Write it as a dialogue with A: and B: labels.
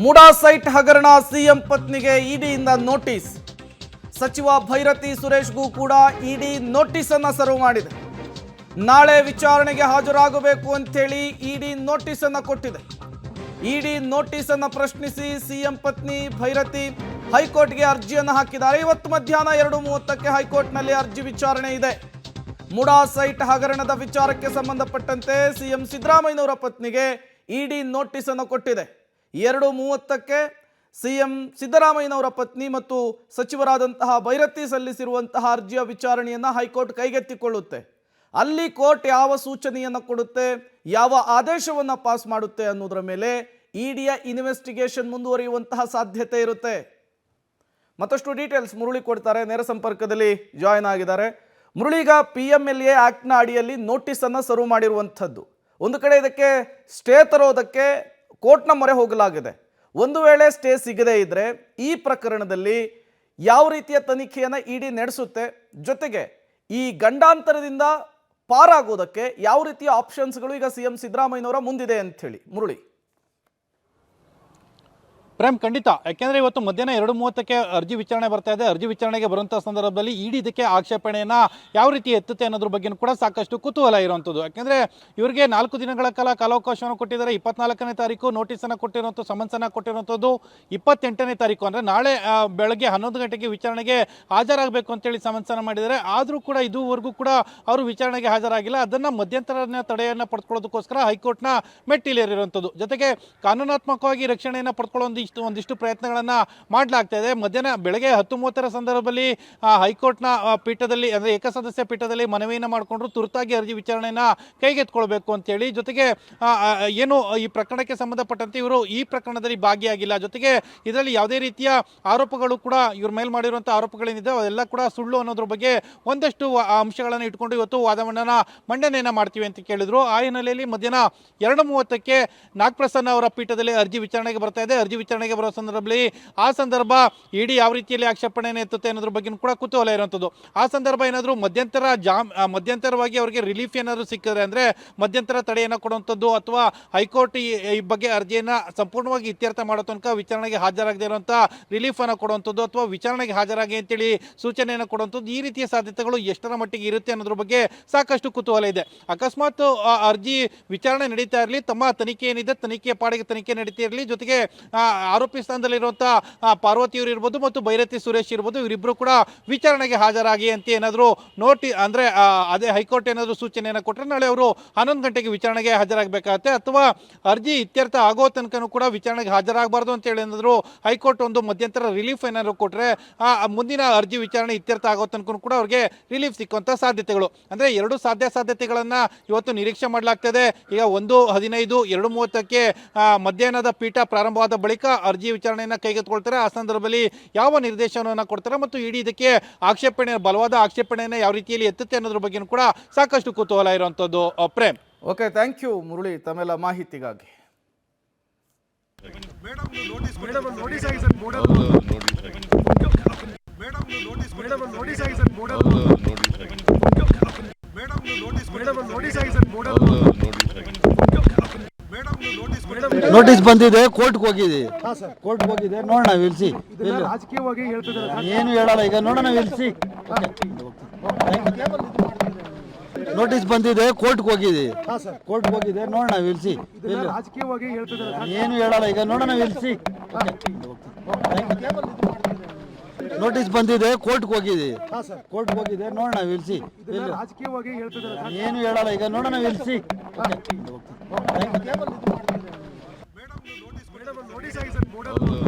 A: MUDA site ಹಗರಣ CM ಪತ್ನಿಗೆ ಇಡಿಯಿಂದ notice. ಸಚಿವ ಭೈರತಿ ಸುರೇಶ್ಗೂ ಕೂಡ ಇಡಿ ನೋಟಿಸ್ ಅನ್ನು ಸರ್ವ್ ಮಾಡಿದೆ. ನಾಳೆ ವಿಚಾರಣೆಗೆ ಹಾಜರಾಗಬೇಕು ಅಂತೇಳಿ ಇಡಿ ನೋಟಿಸ್ ಅನ್ನು ಕೊಟ್ಟಿದೆ. ಇಡಿ ನೋಟಿಸ್ ಅನ್ನು ಪ್ರಶ್ನಿಸಿ ಸಿಎಂ ಪತ್ನಿ ಭೈರತಿ ಹೈಕೋರ್ಟ್ಗೆ ಅರ್ಜಿಯನ್ನು ಹಾಕಿದ್ದಾರೆ. ಇವತ್ತು ಮಧ್ಯಾಹ್ನ 2:30ಕ್ಕೆ ಹೈಕೋರ್ಟ್ನಲ್ಲಿ ಅರ್ಜಿ ವಿಚಾರಣೆ ಇದೆ. ಮೂಡಾ ಸೈಟ್ ಹಗರಣದ ವಿಚಾರಕ್ಕೆ ಸಂಬಂಧಪಟ್ಟಂತೆ ಸಿಎಂ ಸಿದ್ದರಾಮಯ್ಯನವರ ಪತ್ನಿಗೆ ಇಡಿ ನೋಟಿಸ್ ಅನ್ನು ಕೊಟ್ಟಿದೆ. 2:30ಕ್ಕೆ ಸಿಎಂ ಸಿದ್ದರಾಮಯ್ಯನವರ ಪತ್ನಿ ಮತ್ತು ಸಚಿವರಾದಂತಹ ಭೈರತಿ ಸಲ್ಲಿಸಿರುವಂತಹ ಅರ್ಜಿಯ ವಿಚಾರಣೆಯನ್ನು ಹೈಕೋರ್ಟ್ ಕೈಗೆತ್ತಿಕೊಳ್ಳುತ್ತೆ. ಅಲ್ಲಿ ಕೋರ್ಟ್ ಯಾವ ಸೂಚನೆಯನ್ನು ಕೊಡುತ್ತೆ, ಯಾವ ಆದೇಶವನ್ನು ಪಾಸ್ ಮಾಡುತ್ತೆ ಅನ್ನೋದರ ಮೇಲೆ ಇಡಿಯ ಇನ್ವೆಸ್ಟಿಗೇಷನ್ ಮುಂದುವರಿಯುವಂತಹ ಸಾಧ್ಯತೆ ಇರುತ್ತೆ. ಮತ್ತಷ್ಟು ಡೀಟೇಲ್ಸ್ ಮುರಳಿ ಕೊಡ್ತಾರೆ, ನೇರ ಸಂಪರ್ಕದಲ್ಲಿ ಜಾಯಿನ್ ಆಗಿದ್ದಾರೆ. ಮುರಳಿಗ PMLA ಆಕ್ಟ್ನ ಅಡಿಯಲ್ಲಿ ನೋಟಿಸ್ ಅನ್ನು ಸರ್ವ್ ಮಾಡಿರುವಂಥದ್ದು. ಒಂದು ಕಡೆ ಇದಕ್ಕೆ ಸ್ಟೇ ತರೋದಕ್ಕೆ ಕೋರ್ಟ್ನ ಮೊರೆ ಹೋಗಲಾಗಿದೆ. ಒಂದು ವೇಳೆ ಸ್ಟೇ ಸಿಗದೇ ಇದ್ರೆ ಈ ಪ್ರಕರಣದಲ್ಲಿ ಯಾವ ರೀತಿಯ ತನಿಖೆಯನ್ನು ಇಡಿ ನಡೆಸುತ್ತೆ, ಜೊತೆಗೆ ಈ ಗಂಡಾಂತರದಿಂದ ಪಾರಾಗೋದಕ್ಕೆ ಯಾವ ರೀತಿಯ ಆಪ್ಷನ್ಸ್ಗಳು ಈಗ ಸಿಎಂ ಸಿದ್ದರಾಮಯ್ಯನವರ ಮುಂದಿದೆ ಅಂತ ಹೇಳಿ ಮುರಳಿ.
B: ಪ್ರೇಮ್, ಖಂಡಿತ. ಯಾಕೆಂದರೆ ಇವತ್ತು ಮಧ್ಯಾಹ್ನ 2:30ಕ್ಕೆ ಅರ್ಜಿ ವಿಚಾರಣೆ ಬರ್ತಾ ಇದೆ. ಅರ್ಜಿ ವಿಚಾರಣೆಗೆ ಬರುವಂಥ ಸಂದರ್ಭದಲ್ಲಿ ಇಡಿ ಇದಕ್ಕೆ ಆಕ್ಷೇಪಣೆಯನ್ನು ಯಾವ ರೀತಿ ಎತ್ತುತ್ತೆ ಅನ್ನೋದ್ರ ಬಗ್ಗೆ ಕೂಡ ಸಾಕಷ್ಟು ಕುತೂಹಲ ಇರುವಂಥದ್ದು. ಯಾಕೆಂದರೆ ಇವರಿಗೆ 4 ದಿನಗಳ ಕಾಲ ಕಾಲಾವಕಾಶವನ್ನು ಕೊಟ್ಟಿದ್ದಾರೆ. 24ನೇ ತಾರೀಕು ನೋಟಿಸನ್ನು ಕೊಟ್ಟಿರುವಂಥ, ಸಮನ್ಸನ್ನು ಕೊಟ್ಟಿರುವಂಥದ್ದು 28ನೇ ತಾರೀಕು ಅಂದರೆ ನಾಳೆ ಬೆಳಗ್ಗೆ 11 ಗಂಟೆಗೆ ವಿಚಾರಣೆಗೆ ಹಾಜರಾಗಬೇಕು ಅಂತೇಳಿ ಸಮನ್ಸನ್ನು ಮಾಡಿದ್ದಾರೆ. ಆದರೂ ಕೂಡ ಇದುವರೆಗೂ ಕೂಡ ಅವರು ವಿಚಾರಣೆಗೆ ಹಾಜರಾಗಿಲ್ಲ. ಅದನ್ನು ಮಧ್ಯಂತರ ತಡೆಯನ್ನು ಪಡೆದುಕೊಳ್ಳೋದಕ್ಕೋಸ್ಕರ ಹೈಕೋರ್ಟ್ನ ಮೆಟ್ಟಿಲೇರಿರುವಂಥದ್ದು. ಜೊತೆಗೆ ಕಾನೂನಾತ್ಮಕವಾಗಿ ರಕ್ಷಣೆಯನ್ನು ಪಡೆದುಕೊಳ್ಳೋ ಒಂದಿಷ್ಟು ಪ್ರಯತ್ನಗಳನ್ನು ಮಾಡಲಾಗ್ತಾ ಇದೆ. ಮಧ್ಯಾಹ್ನ ಬೆಳಗ್ಗೆ 10:30ರ ಸಂದರ್ಭದಲ್ಲಿ ಹೈಕೋರ್ಟ್ನ ಪೀಠದಲ್ಲಿ ಅಂದರೆ ಏಕಸದಸ್ಯ ಪೀಠದಲ್ಲಿ ಮನವಿಯನ್ನು ಮಾಡಿಕೊಂಡ್ರು ತುರ್ತಾಗಿ ಅರ್ಜಿ ವಿಚಾರಣೆಯನ್ನು ಕೈಗೆತ್ಕೊಳ್ಬೇಕು ಅಂತೇಳಿ. ಜೊತೆಗೆ ಏನು ಈ ಪ್ರಕರಣಕ್ಕೆ ಸಂಬಂಧಪಟ್ಟಂತೆ ಇವರು ಈ ಪ್ರಕರಣದಲ್ಲಿ ಭಾಗಿಯಾಗಿಲ್ಲ, ಜೊತೆಗೆ ಇದರಲ್ಲಿ ಯಾವುದೇ ರೀತಿಯ ಆರೋಪಗಳು ಕೂಡ ಇವ್ರ ಮೇಲೆ ಮಾಡಿರುವಂಥ ಆರೋಪಗಳೇನಿದೆ ಅವೆಲ್ಲ ಕೂಡ ಸುಳ್ಳು ಅನ್ನೋದ್ರ ಬಗ್ಗೆ ಒಂದಷ್ಟು ಅಂಶಗಳನ್ನು ಇಟ್ಕೊಂಡು ಇವತ್ತು ವಾದವನ್ನ ಮಂಡನೆಯನ್ನು ಮಾಡ್ತೀವಿ ಅಂತ ಕೇಳಿದ್ರು. ಆ ಹಿನ್ನೆಲೆಯಲ್ಲಿ ಮಧ್ಯಾಹ್ನ 2:30ಕ್ಕೆ ನಾಗಪ್ರಸನ್ನ ಅವರ ಪೀಠದಲ್ಲಿ ಅರ್ಜಿ ವಿಚಾರಣೆಗೆ ಬರ್ತಾ ಇದೆ. ಅರ್ಜಿ ವಿಚಾರಣೆಗೆ ಬರೋ ಸಂದರ್ಭದಲ್ಲಿ ಸಂದರ್ಭ ಇಡಿ ಯಾವ ರೀತಿಯಲ್ಲಿ ಆಕ್ಷೇಪಣೆಯನ್ನು ಎತ್ತುತ್ತೆ ಅನ್ನೋದ್ರ ಬಗ್ಗೆ ಕೂಡ ಕುತೂಹಲ ಇರುವಂಥದ್ದು. ಆ ಸಂದರ್ಭ ಏನಾದರೂ ಮಧ್ಯಂತರವಾಗಿ ಅವರಿಗೆ ರಿಲೀಫ್ ಏನಾದರೂ ಸಿಕ್ಕಿದ್ರೆ ಅಂದರೆ ಮಧ್ಯಂತರ ತಡೆಯನ್ನು ಕೊಡುವಂಥದ್ದು ಅಥವಾ ಹೈಕೋರ್ಟ್ ಈ ಬಗ್ಗೆ ಅರ್ಜಿಯನ್ನು ಸಂಪೂರ್ಣವಾಗಿ ಇತ್ಯರ್ಥ ಮಾಡೋ ತನಕ ವಿಚಾರಣೆಗೆ ಹಾಜರಾಗದೇ ಇರುವಂಥ ರಿಲೀಫನ್ನು ಕೊಡುವಂಥದ್ದು ಅಥವಾ ವಿಚಾರಣೆಗೆ ಹಾಜರಾಗಿ ಅಂತೇಳಿ ಸೂಚನೆಯನ್ನು ಕೊಡುವಂಥದ್ದು, ಈ ರೀತಿಯ ಸಾಧ್ಯತೆಗಳು ಎಷ್ಟರ ಮಟ್ಟಿಗೆ ಇರುತ್ತೆ ಅನ್ನೋದ್ರ ಬಗ್ಗೆ ಸಾಕಷ್ಟು ಕುತೂಹಲ ಇದೆ. ಅಕಸ್ಮಾತ್ ಅರ್ಜಿ ವಿಚಾರಣೆ ನಡೀತಾ ಇರಲಿ, ತಮ್ಮ ತನಿಖೆ ಏನಿದೆ ತನಿಖೆಯ ಪಾಡಿಗೆ ತನಿಖೆ ನಡೀತಾ ಇರಲಿ, ಜೊತೆಗೆ ಆರೋಪಿ ಸ್ಥಾನದಲ್ಲಿರುವಂಥ ಪಾರ್ವತಿಯವರು ಇರ್ಬೋದು ಮತ್ತು ಭೈರತಿ ಸುರೇಶ್ ಇರ್ಬೋದು, ಇವರಿಬ್ಬರು ಕೂಡ ವಿಚಾರಣೆಗೆ ಹಾಜರಾಗಿ ಅಂತ ಏನಾದರೂ ಅಂದರೆ ಅದೇ ಹೈಕೋರ್ಟ್ ಏನಾದರೂ ಸೂಚನೆಯನ್ನು ಕೊಟ್ಟರೆ ನಾಳೆ ಅವರು 11 ಗಂಟೆಗೆ ವಿಚಾರಣೆಗೆ ಹಾಜರಾಗಬೇಕಾಗತ್ತೆ. ಅಥವಾ ಅರ್ಜಿ ಇತ್ಯರ್ಥ ಆಗೋ ತನಕನೂ ಕೂಡ ವಿಚಾರಣೆಗೆ ಹಾಜರಾಗಬಾರ್ದು ಅಂತೇಳಿ ಏನಾದರೂ ಹೈಕೋರ್ಟ್ ಒಂದು ಮಧ್ಯಂತರ ರಿಲೀಫ್ ಏನಾದರೂ ಕೊಟ್ಟರೆ ಮುಂದಿನ ಅರ್ಜಿ ವಿಚಾರಣೆ ಇತ್ಯರ್ಥ ಆಗೋ ತನಕ ಕೂಡ ಅವ್ರಿಗೆ ರಿಲೀಫ್ ಸಿಕ್ಕುವಂಥ ಸಾಧ್ಯತೆಗಳು ಅಂದರೆ ಎರಡು ಸಾಧ್ಯತೆಗಳನ್ನು ಇವತ್ತು ನಿರೀಕ್ಷೆ ಮಾಡಲಾಗ್ತದೆ. ಈಗ 1:15 2:30ಕ್ಕೆ ಮಧ್ಯಾಹ್ನದ ಪೀಠ ಪ್ರಾರಂಭವಾದ ಬಳಿಕ ಅರ್ಜಿ ವಿಚಾರಣೆಯನ್ನು ಕೈಗೆತ್ತಿಕೊಳ್ತಾರೆ. ಆ ಸಂದರ್ಭದಲ್ಲಿ ಯಾವ ನಿರ್ದೇಶನವನ್ನು ಕೊಡ್ತಾರೆ ಮತ್ತು ಇಡೀ ಇದಕ್ಕೆ ಬಲವಾದ ಆಕ್ಷೇಪಣೆಯನ್ನು ಯಾವ ರೀತಿಯಲ್ಲಿ ಎತ್ತುತ್ತೆ ಅನ್ನೋದ್ರ ಬಗ್ಗೆ ಕೂಡ ಸಾಕಷ್ಟು ಕುತೂಹಲ ಇರುವಂಥದ್ದು. Prem,
A: okay, thank you Murali ತಮ್ಮೆಲ್ಲ ಮಾಹಿತಿಗಾಗಿ.
C: ನೋಟಿಸ್ ಬಂದಿದೆ, ಕೋರ್ಟ್ಗೆ ಹೋಗಿದೆ. ನೋಡೋಣ ವಿಲ್ಸಿ. ಏನು ಹೇಳಲ್ಲ ಈಗ, ನೋಡೋಣ ವಿಲ್ಸಿ. ನೋಟಿಸ್ ಬಂದಿದೆ, ಕೋರ್ಟ್ಗೆ ಹೋಗಿದೆ. ನೋಡೋಣ ವಿಲ್ಸಿ. ಏನು ಹೇಳಲ್ಲ ಈಗ, ನೋಡೋಣ ವಿಲ್ಸಿ. ನೋಟಿಸ್ ಬಂದಿದೆ, ಕೋರ್ಟ್ಗೆ ಹೋಗಿದೆ. ನೋಡೋಣ ವಿಲ್ಸಿ. ಏನು ಹೇಳಲ್ಲ ಈಗ, ನೋಡೋಣ ವಿಲ್ಸಿ. ನೋಟಿಸ್